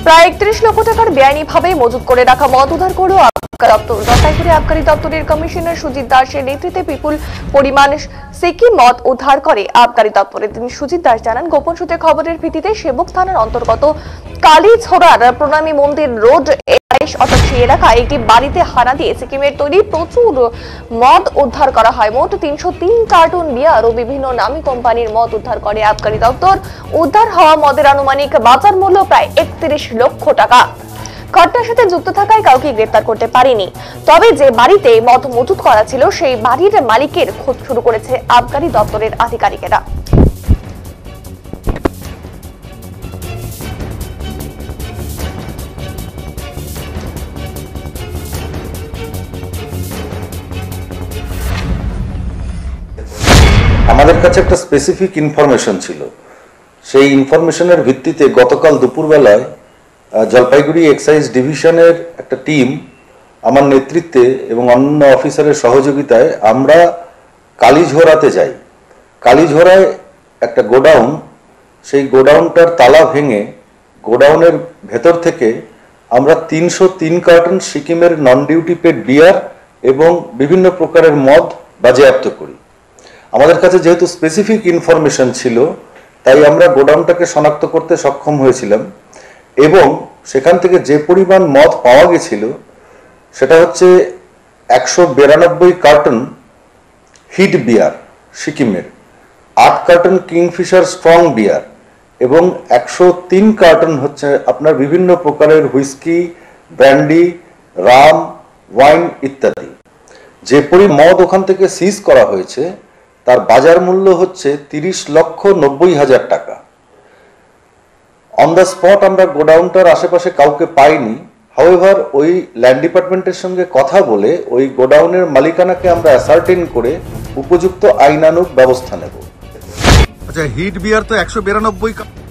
প্রায় ৩১ লক্ষ টাকার বেআইনিভাবে মজুত করে রাখা মদ উদ্ধার করল জলপাইগুড়ি আবগারি দপ্তরের কমিশনার সুজিত দাসের নেতৃত্বে বিপুল পরিমাণ সিকিম মদ উদ্ধার করে আবগারি দপ্তরের। তিনি সুজিত দাস জানান, গোপন সূত্রে খবরের ভিত্তিতে সেবক থানার অন্তর্গত কালীছড়ার প্রণামী মন্দির রোড এলাকায় একটি বাড়িতে হানা দিয়ে সিকিমের তৈরি প্রচুর মদ উদ্ধার করা হয়। মোট ৩০৩ কার্টুন বিয়ার ও বিভিন্ন নামী কোম্পানির মদ উদ্ধার করে আবগারি দপ্তর। উদ্ধার হওয়া মদের আনুমানিক বাজার মূল্য প্রায় ৩১ লক্ষ টাকা। ঘটনার সাথে যুক্ত থাকায় কাউকে গ্রেফতার করতে পারেনি, তবে যে বাড়িতে মদ মজুত করা ছিল সেই বাড়ির মালিকের খোঁজ শুরু করেছে আবগারি দপ্তরের আধিকারিকেরা। আমাদের কাছে একটা স্পেসিফিক ইনফরমেশন ছিল। সেই ইনফরমেশনের ভিত্তিতে গতকাল দুপুরবেলায় জলপাইগুড়ি এক্সাইজ ডিভিশনের একটা টিম আমার নেতৃত্বে এবং অন্য অফিসারের সহযোগিতায় আমরা কালীঝোড়াতে যাই। কালীঝোড়ায় একটা গোডাউন, সেই গোডাউনটার তালা ভেঙে গোডাউনের ভেতর থেকে আমরা ৩০৩ কার্টন সিকিমের নন ডিউটি পেড বিয়ার এবং বিভিন্ন প্রকারের মদ বাজেয়াপ্ত করি। আমাদের কাছে যেহেতু স্পেসিফিক ইনফরমেশন ছিল, তাই আমরা গোডাউনটাকে শনাক্ত করতে সক্ষম হয়েছিলাম এবং সেখান থেকে যে পরিমাণ মদ পাওয়া গেছিল সেটা হচ্ছে ১৯২ কার্টন হিট বিয়ার সিকিমের, ৮ কার্টন কিংফিশার স্ট্রং বিয়ার এবং ১০৩ কার্টন হচ্ছে আপনার বিভিন্ন প্রকারের হুইস্কি, ব্র্যান্ডি, রাম, ওয়াইন ইত্যাদি। যে পরিমাণ মদ ওখান থেকে সিজ করা হয়েছে তার বাজার মূল্য হচ্ছে ৩০,৯০,০০০ টাকা। অন দ্য স্পট আমরা গোডাউনটার আশেপাশে কাউকে পাইনি। হাউএভার ওই ল্যান্ড ডিপার্টমেন্টের সঙ্গে কথা বলে ওই গোডাউনের মালিকানাকে আমরা অ্যাসার্টেন করে উপযুক্ত আইনানুগ ব্যবস্থা নেব। আচ্ছা, হিট বিয়ার তো ১৯২